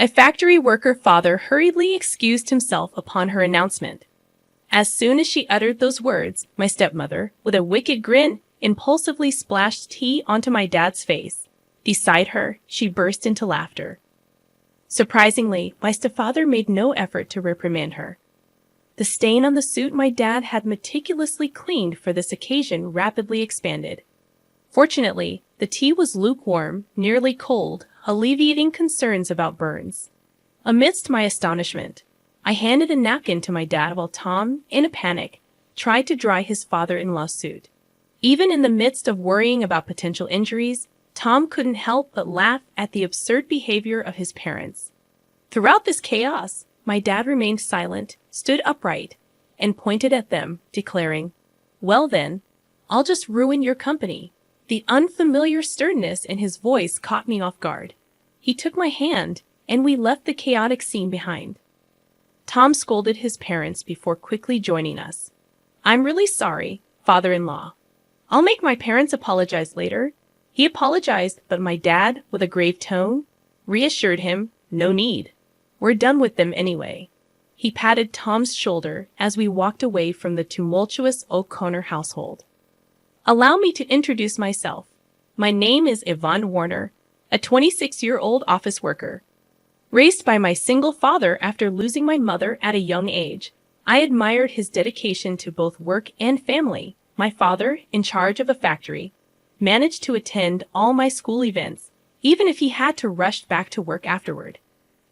A factory worker father hurriedly excused himself upon her announcement. As soon as she uttered those words, my stepmother, with a wicked grin, impulsively splashed tea onto my dad's face. Beside her, she burst into laughter. Surprisingly, my stepfather made no effort to reprimand her. The stain on the suit my dad had meticulously cleaned for this occasion rapidly expanded. Fortunately, the tea was lukewarm, nearly cold, alleviating concerns about burns. Amidst my astonishment, I handed a napkin to my dad while Tom, in a panic, tried to dry his father-in-law's suit. Even in the midst of worrying about potential injuries, Tom couldn't help but laugh at the absurd behavior of his parents. Throughout this chaos, my dad remained silent, stood upright, and pointed at them, declaring, "Well then, I'll just ruin your company." The unfamiliar sternness in his voice caught me off guard. He took my hand, and we left the chaotic scene behind. Tom scolded his parents before quickly joining us. "I'm really sorry, father-in-law. I'll make my parents apologize later." He apologized, but my dad, with a grave tone, reassured him, "No need. We're done with them anyway." He patted Tom's shoulder as we walked away from the tumultuous O'Connor household. Allow me to introduce myself. My name is Yvonne Warner, a 26-year-old office worker. Raised by my single father after losing my mother at a young age, I admired his dedication to both work and family. My father, in charge of a factory, managed to attend all my school events, even if he had to rush back to work afterward.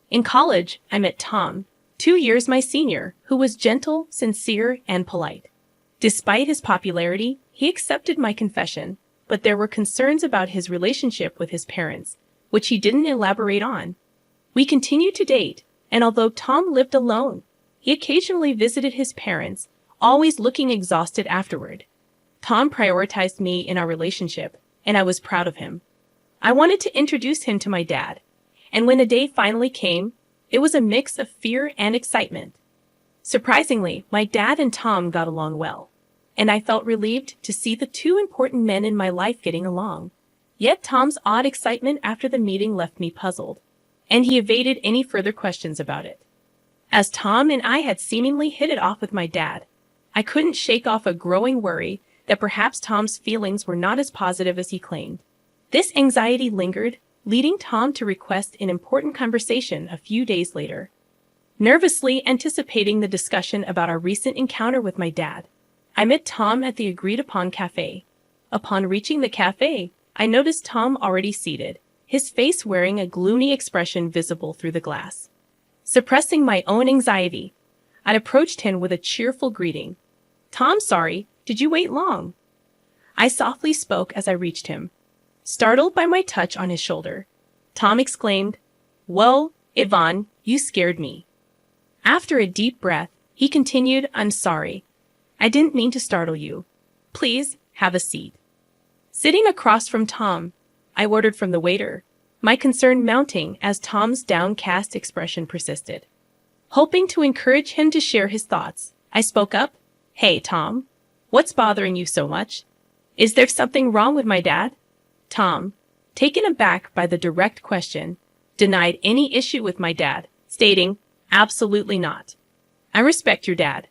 In college, I met Tom, 2 years my senior, who was gentle, sincere, and polite. Despite his popularity, he accepted my confession, but there were concerns about his relationship with his parents, which he didn't elaborate on. We continued to date, and although Tom lived alone, he occasionally visited his parents, always looking exhausted afterward. Tom prioritized me in our relationship, and I was proud of him. I wanted to introduce him to my dad, and when the day finally came, it was a mix of fear and excitement. Surprisingly, my dad and Tom got along well, and I felt relieved to see the two important men in my life getting along. Yet Tom's odd excitement after the meeting left me puzzled, and he evaded any further questions about it. As Tom and I had seemingly hit it off with my dad, I couldn't shake off a growing worry that perhaps Tom's feelings were not as positive as he claimed. This anxiety lingered, leading Tom to request an important conversation a few days later. Nervously anticipating the discussion about our recent encounter with my dad, I met Tom at the agreed-upon cafe. Upon reaching the cafe, I noticed Tom already seated, his face wearing a gloomy expression visible through the glass. Suppressing my own anxiety, I approached him with a cheerful greeting. "Tom, sorry, did you wait long?" I softly spoke as I reached him. Startled by my touch on his shoulder, Tom exclaimed, "Whoa, Yvonne, you scared me." After a deep breath, he continued, "I'm sorry. I didn't mean to startle you. Please, have a seat." Sitting across from Tom, I ordered from the waiter, my concern mounting as Tom's downcast expression persisted. Hoping to encourage him to share his thoughts, I spoke up, "Hey, Tom, what's bothering you so much? Is there something wrong with my dad?" Tom, taken aback by the direct question, denied any issue with my dad, stating, "Absolutely not. I respect your dad.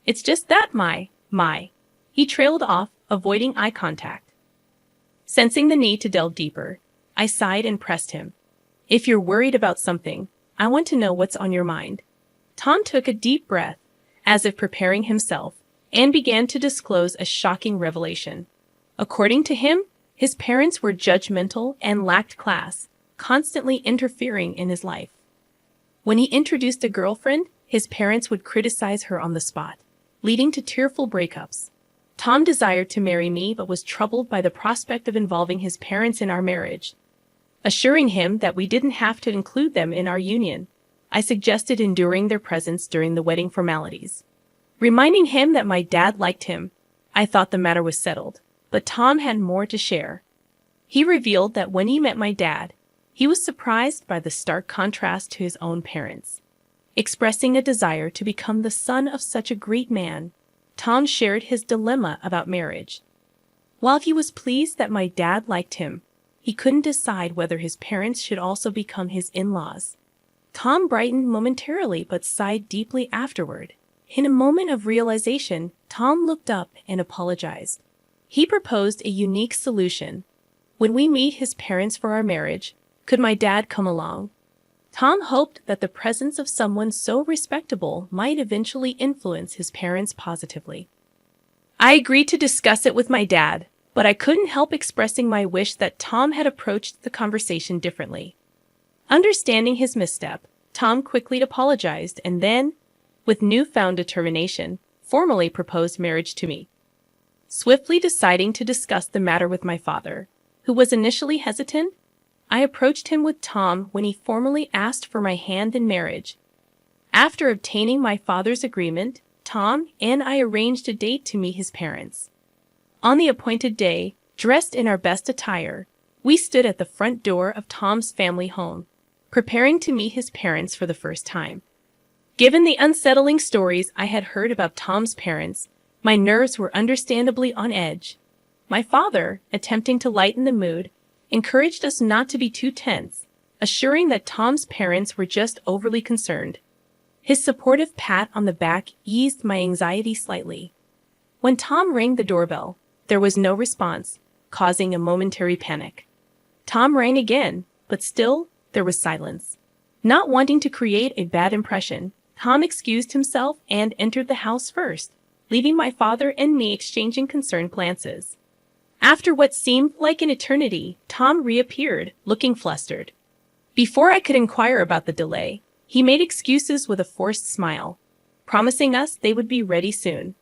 It's just that my. He trailed off, avoiding eye contact. Sensing the need to delve deeper, I sighed and pressed him. "If you're worried about something, I want to know what's on your mind." Tom took a deep breath, as if preparing himself, and began to disclose a shocking revelation. According to him, his parents were judgmental and lacked class, constantly interfering in his life. When he introduced a girlfriend, his parents would criticize her on the spot, leading to tearful breakups. Tom desired to marry me but was troubled by the prospect of involving his parents in our marriage. Assuring him that we didn't have to include them in our union, I suggested enduring their presence during the wedding formalities. Reminding him that my dad liked him, I thought the matter was settled, but Tom had more to share. He revealed that when he met my dad, he was surprised by the stark contrast to his own parents. Expressing a desire to become the son of such a great man, Tom shared his dilemma about marriage. While he was pleased that my dad liked him, he couldn't decide whether his parents should also become his in-laws. Tom brightened momentarily but sighed deeply afterward. In a moment of realization, Tom looked up and apologized. He proposed a unique solution. When we meet his parents for our marriage, could my dad come along? Tom hoped that the presence of someone so respectable might eventually influence his parents positively. I agreed to discuss it with my dad, but I couldn't help expressing my wish that Tom had approached the conversation differently. Understanding his misstep, Tom quickly apologized and then, with newfound determination, formally proposed marriage to me. Swiftly deciding to discuss the matter with my father, who was initially hesitant, I approached him with Tom when he formally asked for my hand in marriage. After obtaining my father's agreement, Tom and I arranged a date to meet his parents. On the appointed day, dressed in our best attire, we stood at the front door of Tom's family home, preparing to meet his parents for the first time. Given the unsettling stories I had heard about Tom's parents, my nerves were understandably on edge. My father, attempting to lighten the mood, encouraged us not to be too tense, assuring that Tom's parents were just overly concerned. His supportive pat on the back eased my anxiety slightly. When Tom rang the doorbell, there was no response, causing a momentary panic. Tom rang again, but still, there was silence. Not wanting to create a bad impression, Tom excused himself and entered the house first, leaving my father and me exchanging concerned glances. After what seemed like an eternity, Tom reappeared, looking flustered. Before I could inquire about the delay, he made excuses with a forced smile, promising us they would be ready soon.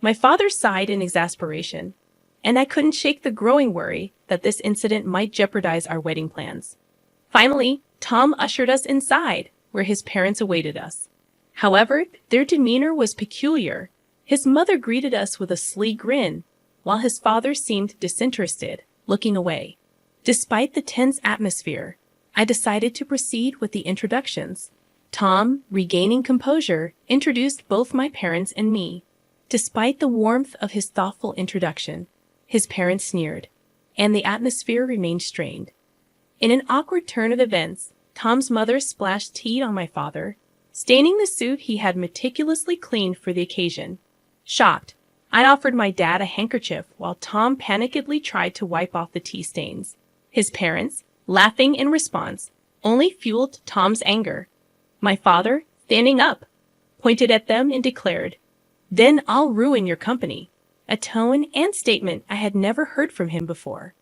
My father sighed in exasperation, and I couldn't shake the growing worry that this incident might jeopardize our wedding plans. Finally, Tom ushered us inside, where his parents awaited us. However, their demeanor was peculiar. His mother greeted us with a sly grin, while his father seemed disinterested, looking away. Despite the tense atmosphere, I decided to proceed with the introductions. Tom, regaining composure, introduced both my parents and me. Despite the warmth of his thoughtful introduction, his parents sneered, and the atmosphere remained strained. In an awkward turn of events, Tom's mother splashed tea on my father, staining the suit he had meticulously cleaned for the occasion. Shocked, I offered my dad a handkerchief while Tom panickedly tried to wipe off the tea stains. His parents, laughing in response, only fueled Tom's anger. My father, standing up, pointed at them and declared, "Then I'll ruin your company," a tone and statement I had never heard from him before.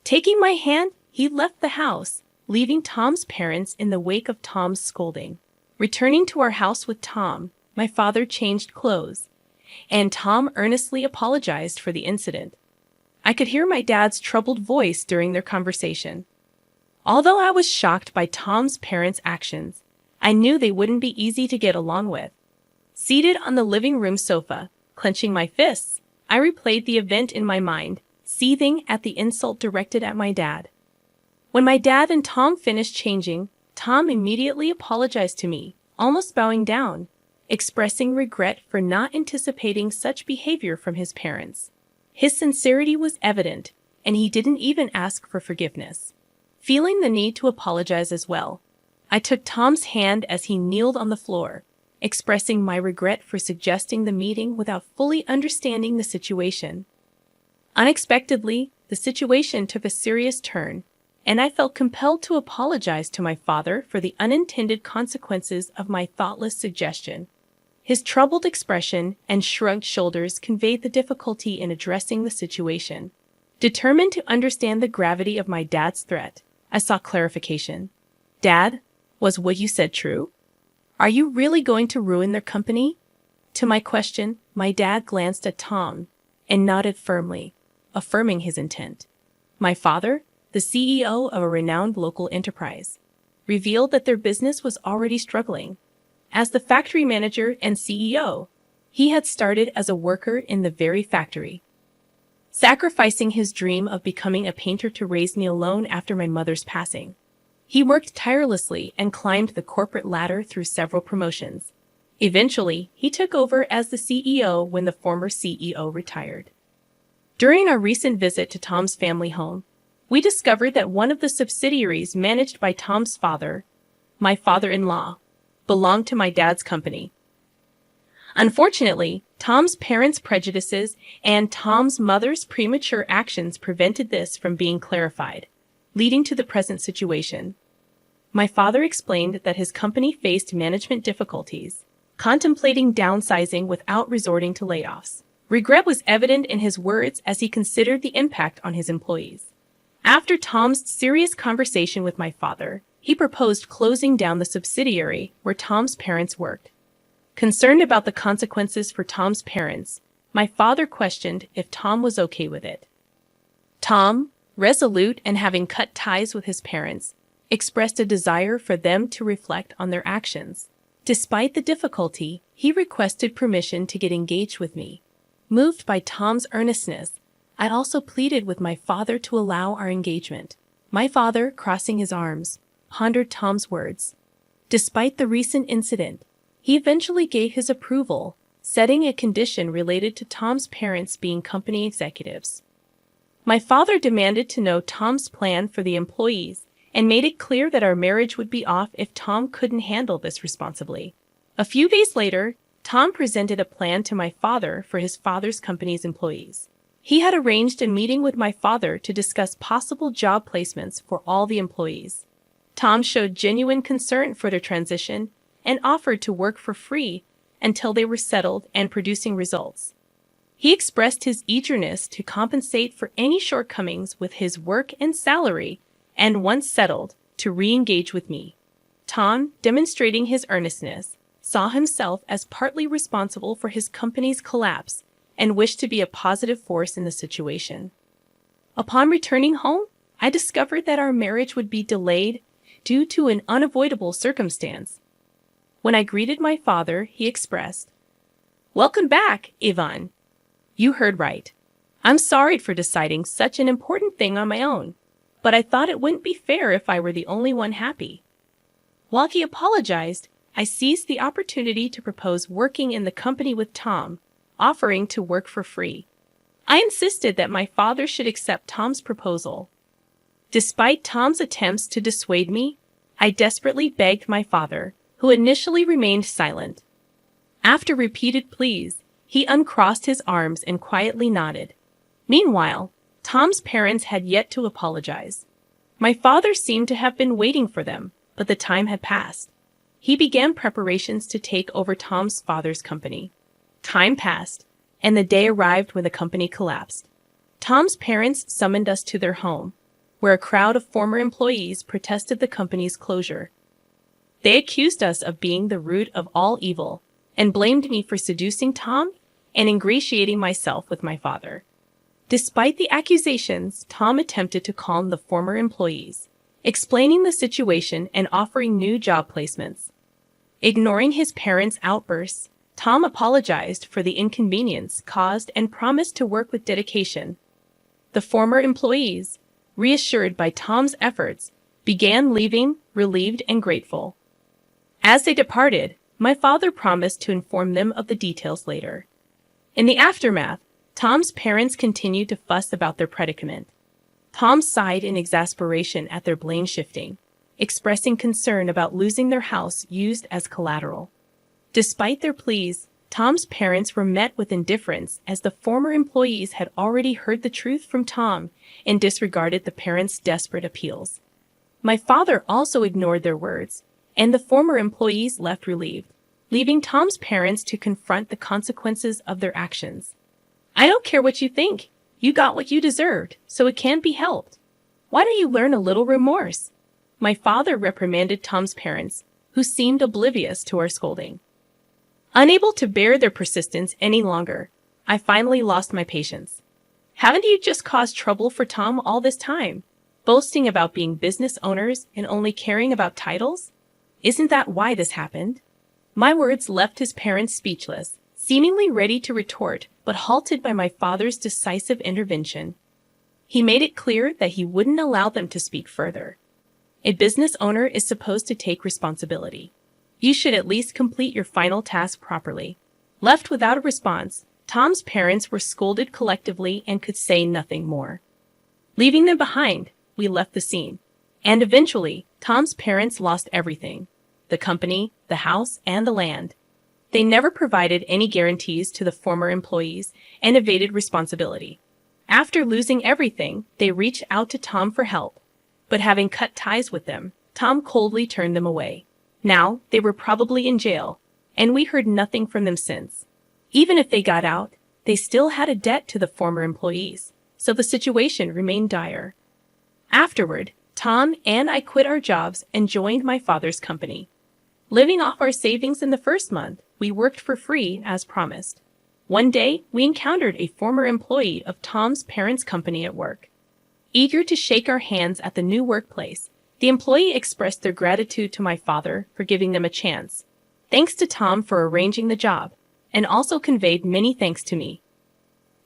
Taking my hand, he left the house, leaving Tom's parents in the wake of Tom's scolding. Returning to our house with Tom, my father changed clothes, and Tom earnestly apologized for the incident. I could hear my dad's troubled voice during their conversation. Although I was shocked by Tom's parents' actions, I knew they wouldn't be easy to get along with. Seated on the living room sofa, clenching my fists, I replayed the event in my mind, seething at the insult directed at my dad. When my dad and Tom finished changing, Tom immediately apologized to me, almost bowing down, expressing regret for not anticipating such behavior from his parents. His sincerity was evident, and he didn't even ask for forgiveness. Feeling the need to apologize as well, I took Tom's hand as he kneeled on the floor, expressing my regret for suggesting the meeting without fully understanding the situation. Unexpectedly, the situation took a serious turn, and I felt compelled to apologize to my father for the unintended consequences of my thoughtless suggestion. His troubled expression and shrugged shoulders conveyed the difficulty in addressing the situation. Determined to understand the gravity of my dad's threat, I sought clarification. "Dad, was what you said true? Are you really going to ruin their company?" To my question, my dad glanced at Tom and nodded firmly, affirming his intent. My father, the CEO of a renowned local enterprise, revealed that their business was already struggling. As the factory manager and CEO, he had started as a worker in the very factory, sacrificing his dream of becoming a painter to raise me alone after my mother's passing. He worked tirelessly and climbed the corporate ladder through several promotions. Eventually, he took over as the CEO when the former CEO retired. During our recent visit to Tom's family home, we discovered that one of the subsidiaries managed by Tom's father my father-in-law, belonged to my dad's company. Unfortunately, Tom's parents' prejudices and Tom's mother's premature actions prevented this from being clarified, leading to the present situation. My father explained that his company faced management difficulties, contemplating downsizing without resorting to layoffs. Regret was evident in his words as he considered the impact on his employees. After Tom's serious conversation with my father, he proposed closing down the subsidiary where Tom's parents worked. Concerned about the consequences for Tom's parents, my father questioned if Tom was okay with it. Tom, resolute and having cut ties with his parents, expressed a desire for them to reflect on their actions. Despite the difficulty, he requested permission to get engaged with me. Moved by Tom's earnestness, I also pleaded with my father to allow our engagement. My father, crossing his arms, pondered Tom's words. Despite the recent incident, he eventually gave his approval, setting a condition related to Tom's parents being company executives. My father demanded to know Tom's plan for the employees and made it clear that our marriage would be off if Tom couldn't handle this responsibly. A few days later, Tom presented a plan to my father for his father's company's employees. He had arranged a meeting with my father to discuss possible job placements for all the employees. Tom showed genuine concern for their transition and offered to work for free until they were settled and producing results. He expressed his eagerness to compensate for any shortcomings with his work and salary, and once settled, to re-engage with me. Tom, demonstrating his earnestness, saw himself as partly responsible for his company's collapse and wished to be a positive force in the situation. Upon returning home, I discovered that our marriage would be delayed due to an unavoidable circumstance. When I greeted my father, he expressed, "Welcome back, Ivan. You heard right. I'm sorry for deciding such an important thing on my own, but I thought it wouldn't be fair if I were the only one happy." While he apologized, I seized the opportunity to propose working in the company with Tom, offering to work for free. I insisted that my father should accept Tom's proposal. Despite Tom's attempts to dissuade me, I desperately begged my father, who initially remained silent. After repeated pleas, he uncrossed his arms and quietly nodded. Meanwhile, Tom's parents had yet to apologize. My father seemed to have been waiting for them, but the time had passed. He began preparations to take over Tom's father's company. Time passed, and the day arrived when the company collapsed. Tom's parents summoned us to their home, where a crowd of former employees protested the company's closure. They accused us of being the root of all evil and blamed me for seducing Tom and ingratiating myself with my father. Despite the accusations, Tom attempted to calm the former employees, explaining the situation and offering new job placements. Ignoring his parents' outbursts, Tom apologized for the inconvenience caused and promised to work with dedication. The former employees, reassured by Tom's efforts, began leaving, relieved and grateful. As they departed, my father promised to inform them of the details later. In the aftermath, Tom's parents continued to fuss about their predicament. Tom sighed in exasperation at their blame shifting, expressing concern about losing their house used as collateral. Despite their pleas, Tom's parents were met with indifference as the former employees had already heard the truth from Tom and disregarded the parents' desperate appeals. My father also ignored their words, and the former employees left relieved, leaving Tom's parents to confront the consequences of their actions. "I don't care what you think. You got what you deserved, so it can't be helped. Why don't you learn a little remorse?" My father reprimanded Tom's parents, who seemed oblivious to our scolding. Unable to bear their persistence any longer, I finally lost my patience. "Haven't you just caused trouble for Tom all this time, boasting about being business owners and only caring about titles? Isn't that why this happened?" My words left his parents speechless, seemingly ready to retort, but halted by my father's decisive intervention. He made it clear that he wouldn't allow them to speak further. A business owner is supposed to take responsibility. You should at least complete your final task properly. Left without a response, Tom's parents were scolded collectively and could say nothing more. Leaving them behind, we left the scene. And eventually, Tom's parents lost everything: the company, the house, and the land. They never provided any guarantees to the former employees and evaded responsibility. After losing everything, they reached out to Tom for help, but having cut ties with them, Tom coldly turned them away. Now, they were probably in jail, and we heard nothing from them since. Even if they got out, they still had a debt to the former employees, so the situation remained dire. Afterward, Tom and I quit our jobs and joined my father's company. Living off our savings in the first month, we worked for free as promised. One day, we encountered a former employee of Tom's parents' company at work. Eager to shake our hands at the new workplace, the employee expressed their gratitude to my father for giving them a chance. Thanks to Tom for arranging the job, and also conveyed many thanks to me.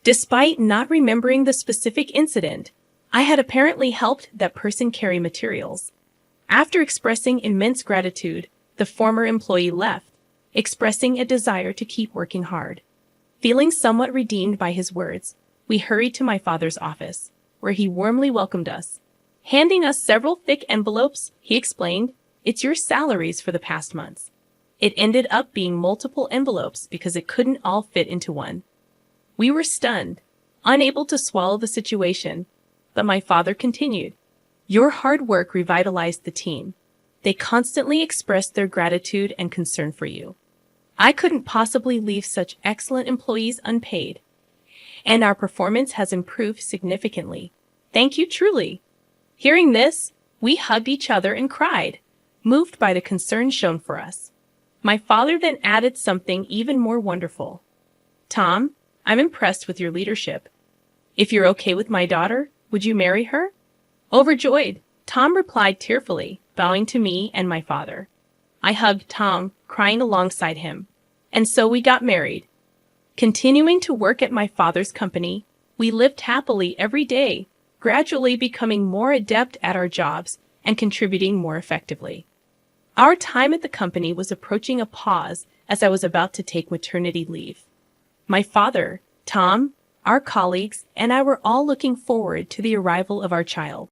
Despite not remembering the specific incident, I had apparently helped that person carry materials. After expressing immense gratitude, the former employee left, expressing a desire to keep working hard. Feeling somewhat redeemed by his words, we hurried to my father's office, where he warmly welcomed us. Handing us several thick envelopes, he explained, "It's your salaries for the past months." It ended up being multiple envelopes because it couldn't all fit into one. We were stunned, unable to swallow the situation, but my father continued, "Your hard work revitalized the team. They constantly expressed their gratitude and concern for you. I couldn't possibly leave such excellent employees unpaid, and our performance has improved significantly. Thank you truly." Hearing this, we hugged each other and cried, moved by the concern shown for us. My father then added something even more wonderful. "Tom, I'm impressed with your leadership. If you're okay with my daughter, would you marry her?" Overjoyed, Tom replied tearfully, bowing to me and my father. I hugged Tom, crying alongside him, and so we got married. Continuing to work at my father's company, we lived happily every day, gradually becoming more adept at our jobs and contributing more effectively. Our time at the company was approaching a pause as I was about to take maternity leave. My father, Tom, our colleagues, and I were all looking forward to the arrival of our child.